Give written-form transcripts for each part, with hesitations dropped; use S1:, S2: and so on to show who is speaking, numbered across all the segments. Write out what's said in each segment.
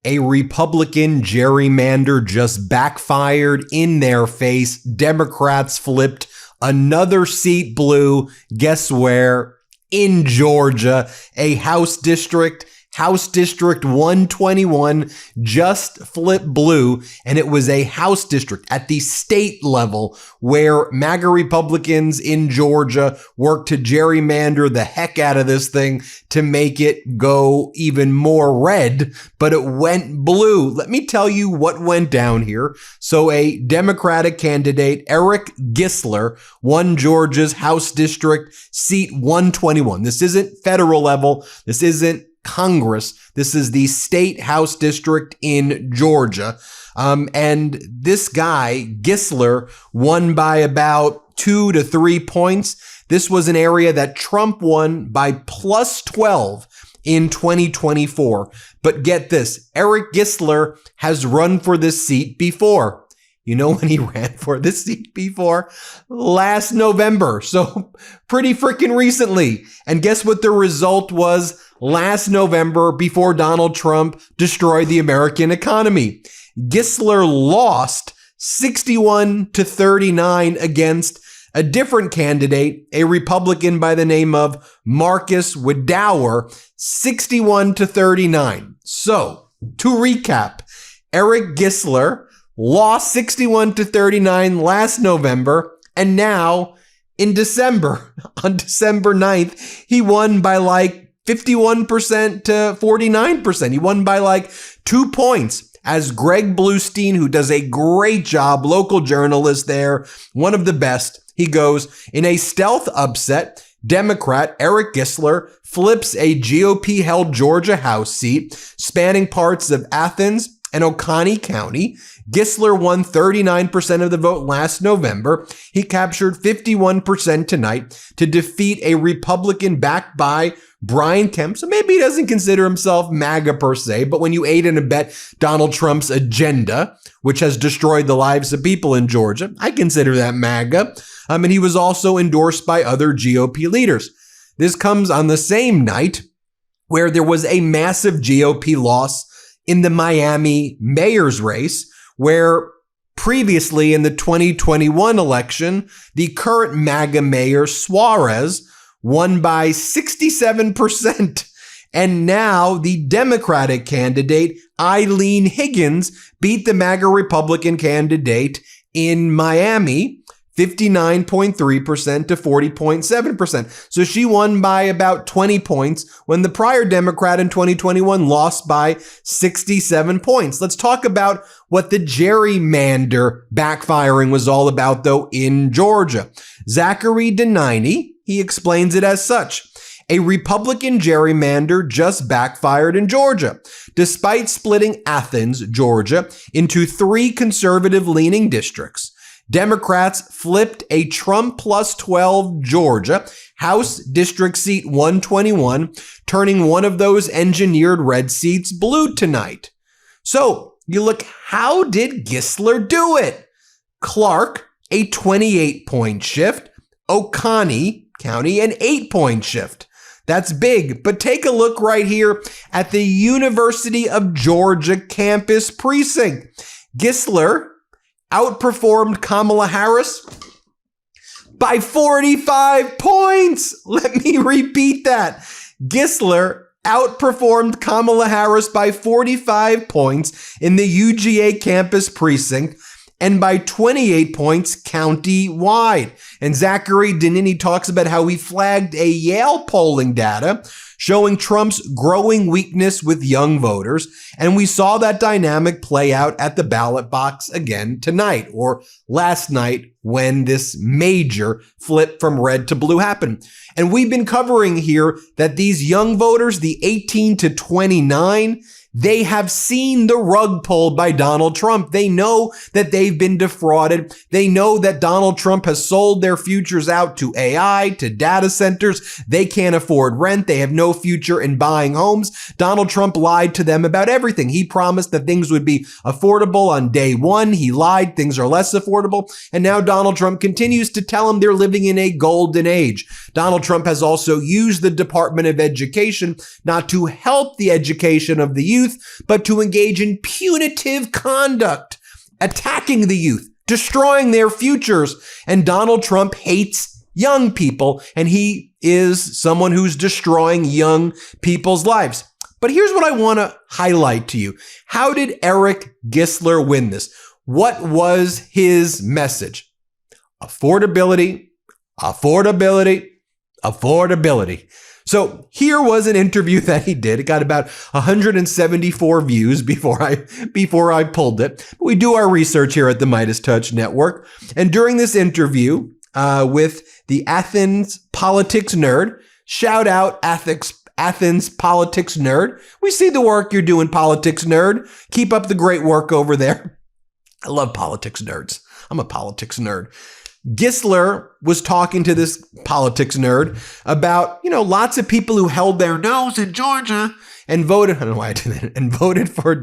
S1: A Republican gerrymander just backfired in their face. Democrats flipped another seat blue. Guess where? In Georgia, a House District 121 just flipped blue, and it was a House district at the state level where MAGA Republicans in Georgia worked to gerrymander the heck out of this thing to make it go even more red, but it went blue. Let me tell you what went down here. So a Democratic candidate, Eric Gisler, won Georgia's House District seat 121. This isn't federal level. This isn't Congress. This is the state House district in Georgia. And this guy, Gisler, won by about 2 to 3 points. This was an area that Trump won by plus 12 in 2024. But get this, Eric Gisler has run for this seat before. You know when he ran for this seat before? Last November. So pretty freaking recently. And guess what the result was last November before Donald Trump destroyed the American economy? Gisler lost 61 to 39 against a different candidate, a Republican by the name of Marcus Widower, 61 to 39. So to recap, Eric Gisler lost 61 to 39 last November, and now in December, on December 9th, he won by like 51% to 49%. He won by like 2 points. As Greg Bluestein, who does a great job, local journalist there, one of the best, he goes, in a stealth upset, Democrat Eric Gisler flips a GOP-held Georgia House seat spanning parts of Athens and Oconee County. Gisler won 39% of the vote last November. He captured 51% tonight to defeat a Republican backed by Brian Kemp. So maybe he doesn't consider himself MAGA per se, but when you aid and abet Donald Trump's agenda, which has destroyed the lives of people in Georgia, I consider that MAGA. And he was also endorsed by other GOP leaders. This comes on the same night where there was a massive GOP loss in the Miami mayor's race, where previously in the 2021 election, the current MAGA mayor Suarez won by 67%. And now the Democratic candidate Eileen Higgins beat the MAGA Republican candidate in Miami 59.3% to 40.7%. So she won by about 20 points when the prior Democrat in 2021 lost by 67 points. Let's talk about what the gerrymander backfiring was all about, though, in Georgia. Zachary Denini, he explains it as such. A Republican gerrymander just backfired in Georgia. Despite splitting Athens, Georgia, into 3 conservative-leaning districts, Democrats flipped a Trump plus 12 Georgia House District Seat 121, turning one of those engineered red seats blue tonight. So you look, how did Gisler do it? Clark, a 28-point shift. Oconee County, an 8-point shift. That's big, but take a look right here at the University of Georgia campus precinct. Gisler outperformed Kamala Harris by 45 points. Let me repeat that. Gisler outperformed Kamala Harris by 45 points in the UGA campus precinct and by 28 points county-wide. And Zachary Denini talks about how he flagged a Yale polling data showing Trump's growing weakness with young voters. And we saw that dynamic play out at the ballot box again tonight, or last night, when this major flip from red to blue happened. And we've been covering here that these young voters, the 18 to 29, they have seen the rug pulled by Donald Trump. They know that they've been defrauded. They know that Donald Trump has sold their futures out to AI, to data centers. They can't afford rent. They have no future in buying homes. Donald Trump lied to them about everything. He promised that things would be affordable on day one. He lied. Things are less affordable. And now Donald Trump continues to tell them they're living in a golden age. Donald Trump has also used the Department of Education not to help the education of the youth, youth, but to engage in punitive conduct, attacking the youth, destroying their futures. And Donald Trump hates young people, and he is someone who's destroying young people's lives. But here's what I want to highlight to you. How did Eric Gisler win this? What was his message? Affordability, affordability, affordability. So here was an interview that he did. It got about 174 views before I pulled it. But we do our research here at the MeidasTouch Network. And during this interview with the Athens politics nerd, shout out Athens politics nerd. We see the work you're doing, politics nerd. Keep up the great work over there. I love politics nerds. I'm a politics nerd. Gisler was talking to this politics nerd about, lots of people who held their nose in Georgia and voted, I don't know why I did that, and voted for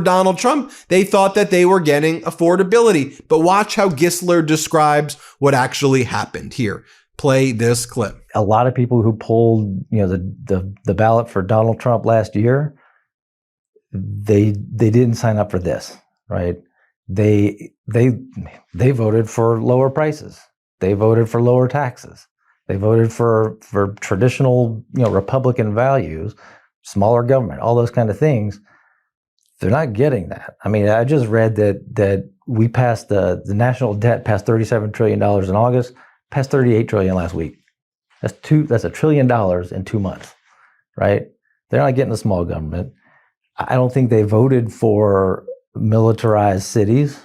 S1: Donald Trump. They thought that they were getting affordability. But watch how Gisler describes what actually happened. Here, play this clip.
S2: A lot of people who pulled, the ballot for Donald Trump last year, they didn't sign up for this, right? They voted for lower prices. They voted for lower taxes. They voted for traditional, Republican values, smaller government, all those kind of things. They're not getting that. I mean, I just read that we passed the national debt passed $37 trillion in August, passed $38 trillion last week. That's $1 trillion in 2 months, right? They're not getting a small government. I don't think they voted for militarized cities.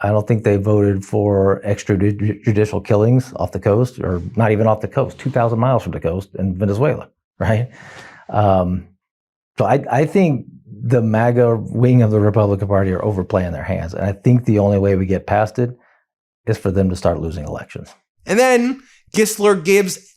S2: I don't think they voted for extrajudicial killings off the coast, or not even off the coast, 2,000 miles from the coast in Venezuela, right? So I think the MAGA wing of the Republican Party are overplaying their hands. And I think the only way we get past it is for them to start losing elections.
S1: And then Gisler gives,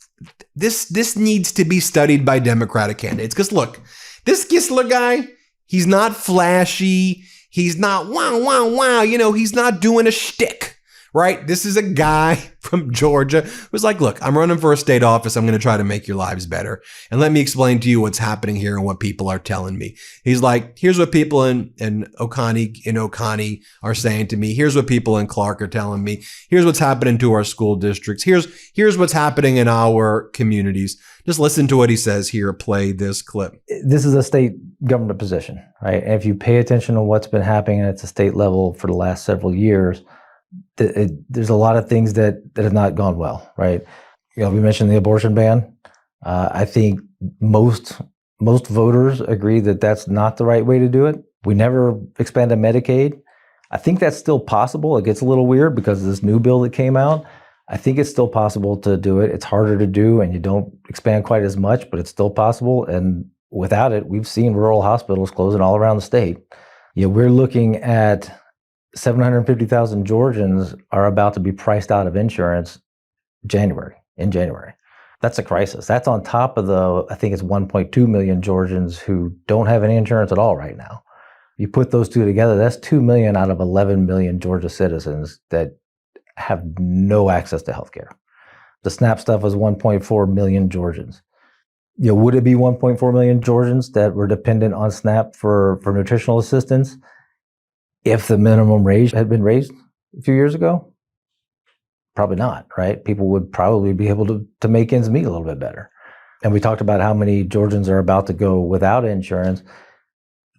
S1: this needs to be studied by Democratic candidates. Because look, this Gisler guy, he's not flashy. He's not wow. He's not doing a shtick, right? This is a guy from Georgia who's like, look, I'm running for a state office. I'm going to try to make your lives better. And let me explain to you what's happening here and what people are telling me. He's like, here's what people in Oconee are saying to me. Here's what people in Clark are telling me. Here's what's happening to our school districts. Here's what's happening in our communities. Just listen to what he says here. Play this clip.
S2: This is a state government position, right? And if you pay attention to what's been happening at the state level for the last several years, there's a lot of things that have not gone well, right? We mentioned the abortion ban. I think most voters agree that that's not the right way to do it. We never expanded Medicaid. I think that's still possible. It gets a little weird because of this new bill that came out. I think it's still possible to do it. It's harder to do, and you don't expand quite as much, but it's still possible. And without it, we've seen rural hospitals closing all around the state. We're looking at 750,000 Georgians are about to be priced out of insurance in January. That's a crisis. That's on top of I think it's 1.2 million Georgians who don't have any insurance at all right now. You put those two together, that's 2 million out of 11 million Georgia citizens that have no access to healthcare. The SNAP stuff was 1.4 million Georgians. Would it be 1.4 million Georgians that were dependent on SNAP for nutritional assistance if the minimum wage had been raised a few years ago? Probably not, right? People would probably be able to make ends meet a little bit better. And we talked about how many Georgians are about to go without insurance.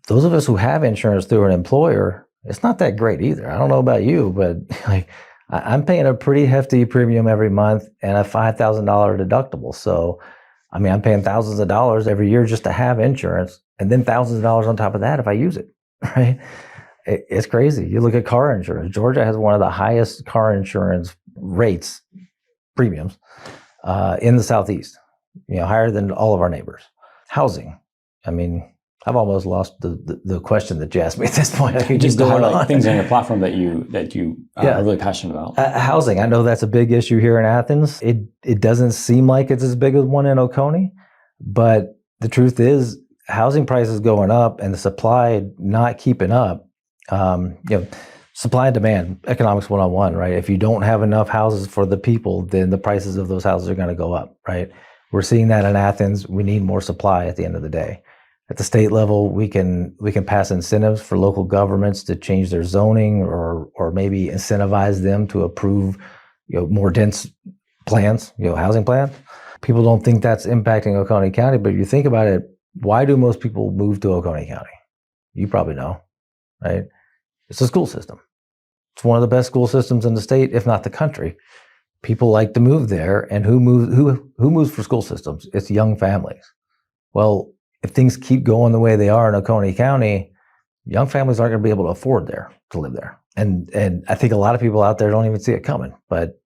S2: Those of us who have insurance through an employer, it's not that great either. I don't know about you, but I'm paying a pretty hefty premium every month and a $5,000 deductible. So, I'm paying thousands of dollars every year just to have insurance, and then thousands of dollars on top of that if I use it, right? It's crazy. You look at car insurance. Georgia has one of the highest car insurance rates, premiums, in the Southeast, higher than all of our neighbors. Housing. I've almost lost the question that you asked me at this point. I
S3: just to highlight things on your platform that you are really passionate about.
S2: Housing. I know that's a big issue here in Athens. It doesn't seem like it's as big as one in Oconee, but the truth is housing prices going up and the supply not keeping up. Supply and demand, economics 101, right? If you don't have enough houses for the people, then the prices of those houses are going to go up, right? We're seeing that in Athens. We need more supply at the end of the day. At the state level, we can pass incentives for local governments to change their zoning or maybe incentivize them to approve, more dense plans, housing plans. People don't think that's impacting Oconee County, but if you think about it, why do most people move to Oconee County? You probably know, right? It's a school system. It's one of the best school systems in the state, if not the country. People like to move there, and who moves for school systems? It's young families. Well, if things keep going the way they are in Oconee County, young families aren't going to be able to afford to live there. And I think a lot of people out there don't even see it coming, but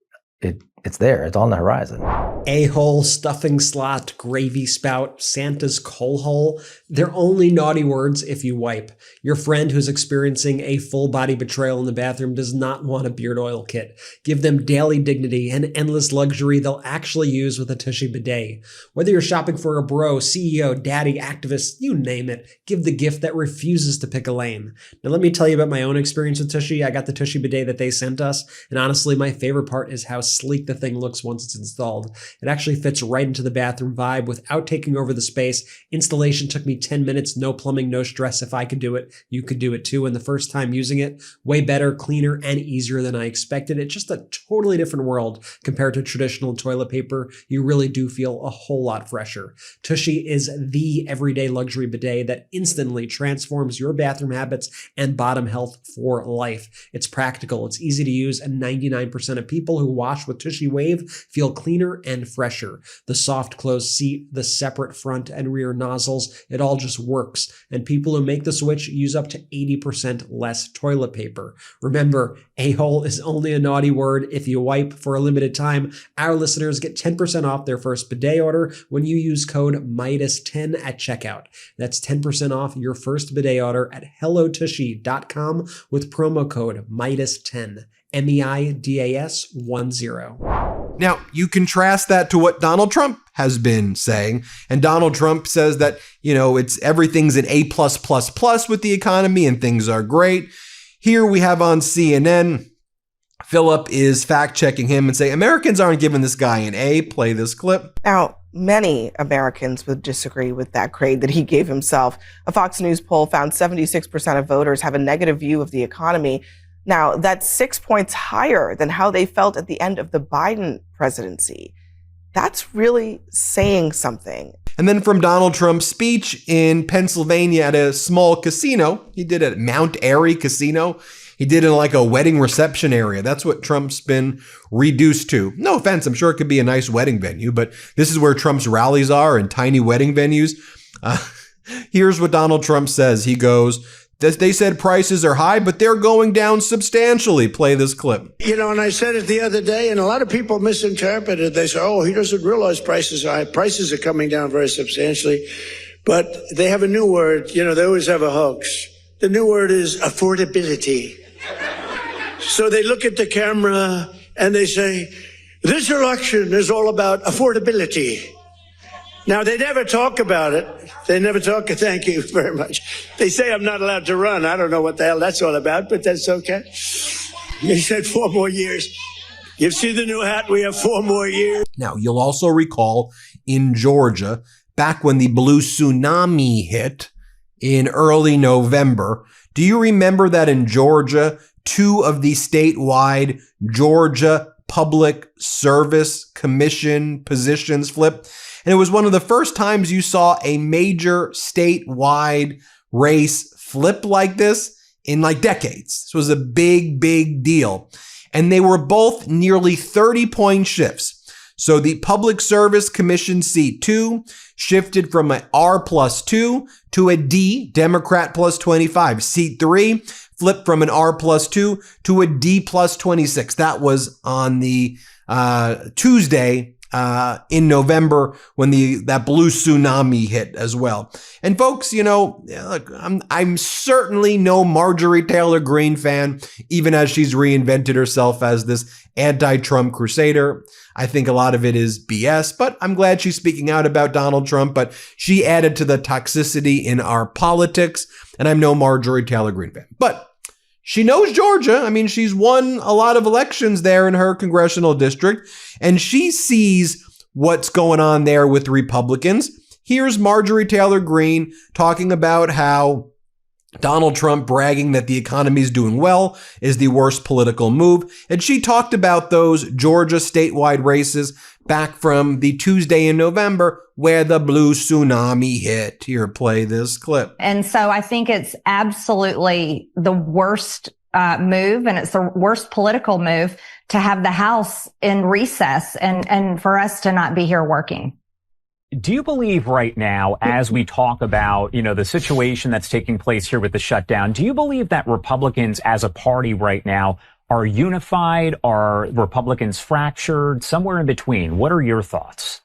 S2: it's there. It's on the horizon.
S4: A-hole, stuffing slot, gravy spout, Santa's coal hole. They're only naughty words if you wipe. Your friend who's experiencing a full body betrayal in the bathroom does not want a beard oil kit. Give them daily dignity and endless luxury they'll actually use with a Tushy bidet. Whether you're shopping for a bro, CEO, daddy, activist, you name it, give the gift that refuses to pick a lane. Now let me tell you about my own experience with Tushy. I got the Tushy bidet that they sent us, and honestly my favorite part is how sleek the thing looks once it's installed. It actually fits right into the bathroom vibe without taking over the space. Installation took me 10 minutes, no plumbing, no stress. If I could do it, you could do it too. And the first time using it, way better, cleaner, and easier than I expected. It's just a totally different world compared to traditional toilet paper. You really do feel a whole lot fresher. Tushy is the everyday luxury bidet that instantly transforms your bathroom habits and bottom health for life. It's practical, it's easy to use, and 99% of people who wash with Tushy Wave feel cleaner and fresher. The soft closed seat, the separate front and rear nozzles, it all just works. And people who make the switch use up to 80% less toilet paper. Remember, a-hole is only a naughty word if you wipe. For a limited time, our listeners get 10% off their first bidet order when you use code MeidasTouch at checkout. That's 10% off your first bidet order at hellotushy.com with promo code MeidasTouch. MEIDAS10.
S1: Now, you contrast that to what Donald Trump has been saying. And Donald Trump says that, everything's an A+++ with the economy and things are great. Here we have on CNN, Philip is fact-checking him and saying, Americans aren't giving this guy an A. Play this clip.
S5: Now, many Americans would disagree with that grade that he gave himself. A Fox News poll found 76% of voters have a negative view of the economy. Now, that's 6 points higher than how they felt at the end of the Biden presidency. That's really saying something.
S1: And then from Donald Trump's speech in Pennsylvania at a small casino, he did it at Mount Airy Casino. He did it in like a wedding reception area. That's what Trump's been reduced to. No offense, I'm sure it could be a nice wedding venue, but this is where Trump's rallies are, in tiny wedding venues. Here's what Donald Trump says. He goes, they said prices are high, but they're going down substantially. Play this clip.
S6: And I said it the other day, and a lot of people misinterpreted it. They say, oh, he doesn't realize prices are high. Prices are coming down very substantially. But they have a new word. They always have a hoax. The new word is affordability. So they look at the camera and they say, this election is all about affordability. Now, they never talk about it. They never talk. Thank you very much. They say I'm not allowed to run. I don't know what the hell that's all about, but that's okay. They said 4 more years. You see the new hat? We have 4 more years.
S1: Now, you'll also recall in Georgia, back when the blue tsunami hit in early November, do you remember that in Georgia, 2 of the statewide Georgia Public Service Commission positions flipped? And it was one of the first times you saw a major statewide race flip like this in like decades. This was a big, big deal. And they were both nearly 30-point shifts. So the Public Service Commission seat 2 shifted from an R+2 to a D, Democrat +25. Seat 3 flipped from an R+2 to a D +26. That was on the Tuesday in November when that blue tsunami hit as well. And folks, look, I'm certainly no Marjorie Taylor Greene fan, even as she's reinvented herself as this anti-Trump crusader. I think a lot of it is BS, but I'm glad she's speaking out about Donald Trump, but she added to the toxicity in our politics, and I'm no Marjorie Taylor Greene fan. But she knows Georgia. I mean, she's won a lot of elections there in her congressional district, and she sees what's going on there with Republicans. Here's Marjorie Taylor Greene talking about how Donald Trump bragging that the economy is doing well is the worst political move. And she talked about those Georgia statewide races back from the Tuesday in November where the blue tsunami hit. Here, play this clip.
S7: And so I think it's absolutely the worst move, and it's the worst political move to have the House in recess and for us to not be here working.
S8: Do you believe right now, as we talk about, the situation that's taking place here with the shutdown, do you believe that Republicans as a party right now are unified? Are Republicans fractured? Somewhere in between? What are your thoughts?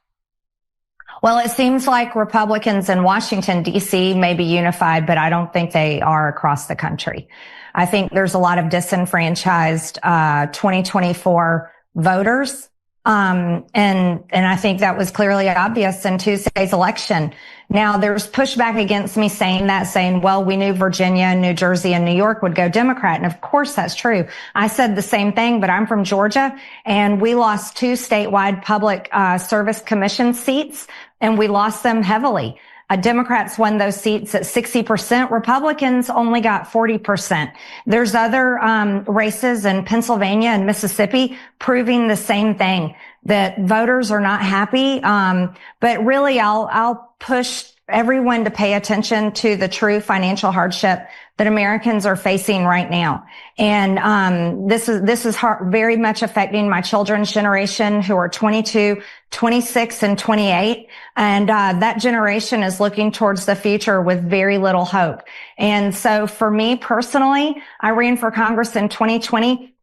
S7: Well, it seems like Republicans in Washington, D.C. may be unified, but I don't think they are across the country. I think there's a lot of disenfranchised 2024 voters. And I think that was clearly obvious in Tuesday's election. Now, there's pushback against me saying, well, we knew Virginia and New Jersey and New York would go Democrat. And of course, that's true. I said the same thing, but I'm from Georgia and we lost 2 statewide public service commission seats and we lost them heavily. Democrats won those seats at 60%. Republicans only got 40%. There's other races in Pennsylvania and Mississippi proving the same thing, that voters are not happy. But really, I'll push everyone to pay attention to the true financial hardship that Americans are facing right now. And this is very much affecting my children's generation who are 22, 26, and 28. And that generation is looking towards the future with very little hope. And so for me personally, I ran for Congress in 2020,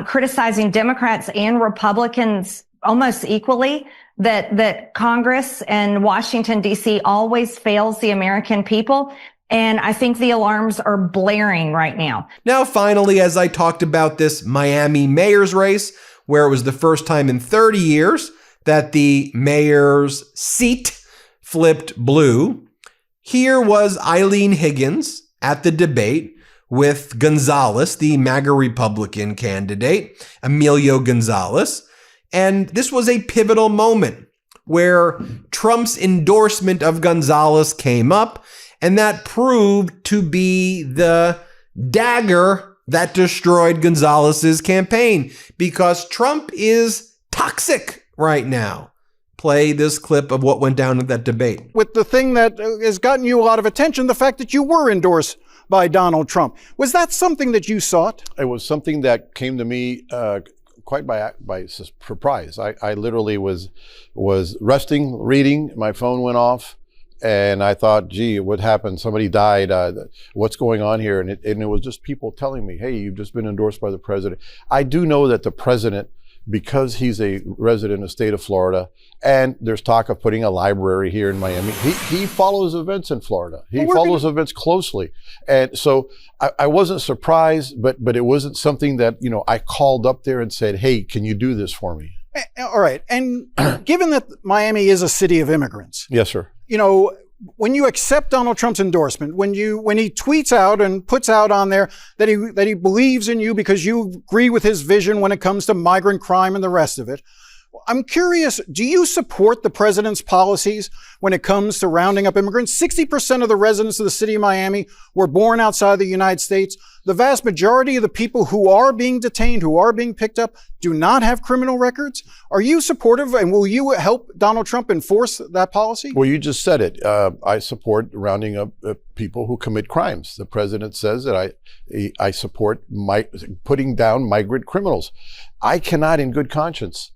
S7: criticizing Democrats and Republicans almost equally, that Congress and Washington, D.C. always fails the American people. And I think the alarms are blaring right now.
S1: Now, finally, as I talked about this Miami mayor's race, where it was the first time in 30 years that the mayor's seat flipped blue, here was Eileen Higgins at the debate with Gonzalez, the MAGA Republican candidate, Emilio Gonzalez. And this was a pivotal moment where Trump's endorsement of Gonzalez came up, and that proved to be the dagger that destroyed Gonzalez's campaign, because Trump is toxic right now. Play this clip of what went down at that debate.
S9: With the thing that has gotten you a lot of attention, the fact that you were endorsed by Donald Trump. Was that something that you sought?
S10: It was something that came to me quite by surprise. I literally was resting, reading, my phone went off, and I thought, gee, what happened? Somebody died. What's going on here? And it was just people telling me, hey, you've just been endorsed by the president. I do know that the president, because he's a resident of the state of Florida, and there's talk of putting a library here in Miami, he follows events in Florida. He follows events closely. And so I wasn't surprised, but it wasn't something that, I called up there and said, hey, can you do this for me?
S9: All right. And given that Miami is a city of immigrants.
S10: Yes, sir.
S9: When you accept Donald Trump's endorsement, when he tweets out and puts out on there that he believes in you because you agree with his vision when it comes to migrant crime and the rest of it, I'm curious, do you support the president's policies when it comes to rounding up immigrants? 60% of the residents of the city of Miami were born outside the United States. The vast majority of the people who are being detained, who are being picked up, do not have criminal records. Are you supportive, and will you help Donald Trump enforce that policy?
S10: Well, you just said it. I support rounding up people who commit crimes. The president says that I support putting down migrant criminals. I cannot, in good conscience,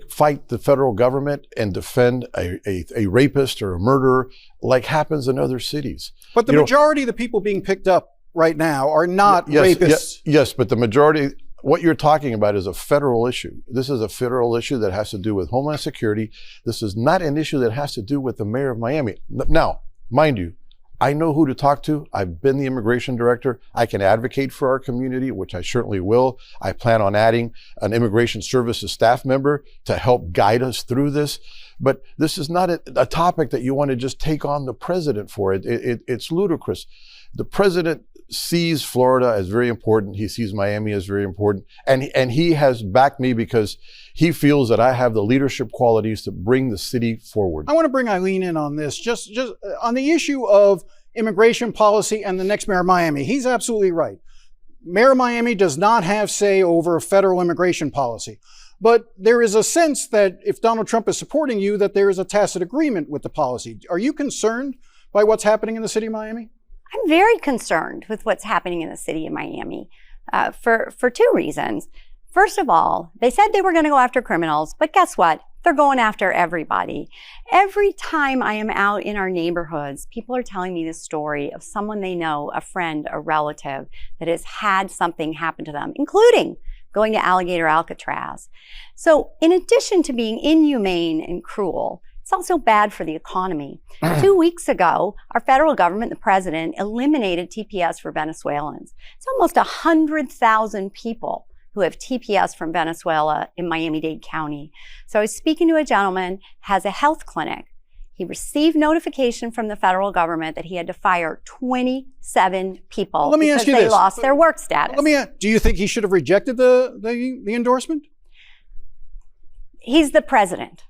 S10: fight the federal government and defend a rapist or a murderer like happens in other cities.
S9: But the majority of the people being picked up right now are not rapists.
S10: Yes, but the majority, what you're talking about is a federal issue. This is a federal issue that has to do with Homeland Security. This is not an issue that has to do with the mayor of Miami. Now, mind you, I know who to talk to. I've been the immigration director. I can advocate for our community, which I certainly will. I plan on adding an immigration services staff member to help guide us through this. But this is not a topic that you want to just take on the president for. It's ludicrous. The president sees Florida as very important. He sees Miami as very important. And he has backed me because he feels that I have the leadership qualities to bring the city forward.
S9: I want to bring Eileen in on this, just on the issue of immigration policy and the next mayor of Miami. He's absolutely right. Mayor of Miami does not have say over federal immigration policy. But there is a sense that if Donald Trump is supporting you, that there is a tacit agreement with the policy. Are you concerned by what's happening in the city of Miami?
S11: I'm very concerned with what's happening in the city of Miami for two reasons. First of all, they said they were going to go after criminals, but guess what? They're going after everybody. Every time I am out in our neighborhoods, people are telling me the story of someone they know, a friend, a relative, that has had something happen to them, including going to Alligator Alcatraz. So in addition to being inhumane and cruel, it's also bad for the economy. 2 weeks ago, our federal government, the president, eliminated TPS for Venezuelans. It's almost 100,000 people who have TPS from Venezuela in Miami-Dade County. So I was speaking to a gentleman, has a health clinic. He received notification from the federal government that he had to fire 27 people because they lost their work status.
S9: Do you think he should have rejected the endorsement?
S11: He's the president.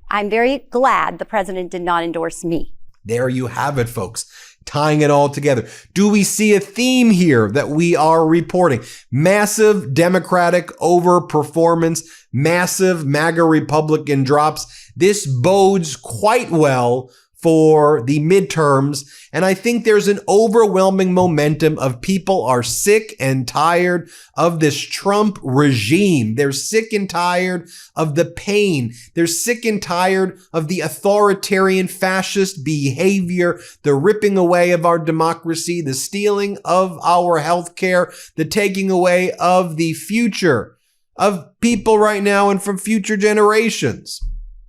S11: I'm very glad the president did not endorse me.
S1: There you have it, folks. Tying it all together. Do we see a theme here that we are reporting? Massive Democratic overperformance, massive MAGA Republican drops. This bodes quite well for the midterms. And I think there's an overwhelming momentum of people are sick and tired of this Trump regime. They're sick and tired of the pain. They're sick and tired of the authoritarian fascist behavior, the ripping away of our democracy, the stealing of our healthcare, the taking away of the future of people right now and from future generations.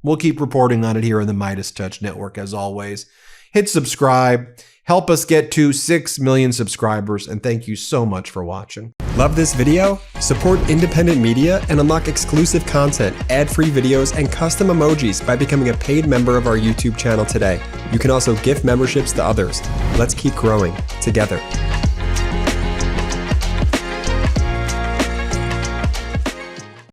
S1: We'll keep reporting on it here in the MeidasTouch Network as always. Hit subscribe. Help us get to 6 million subscribers, and thank you so much for watching.
S12: Love this video? Support independent media and unlock exclusive content, ad-free videos, and custom emojis by becoming a paid member of our YouTube channel today. You can also gift memberships to others. Let's keep growing together.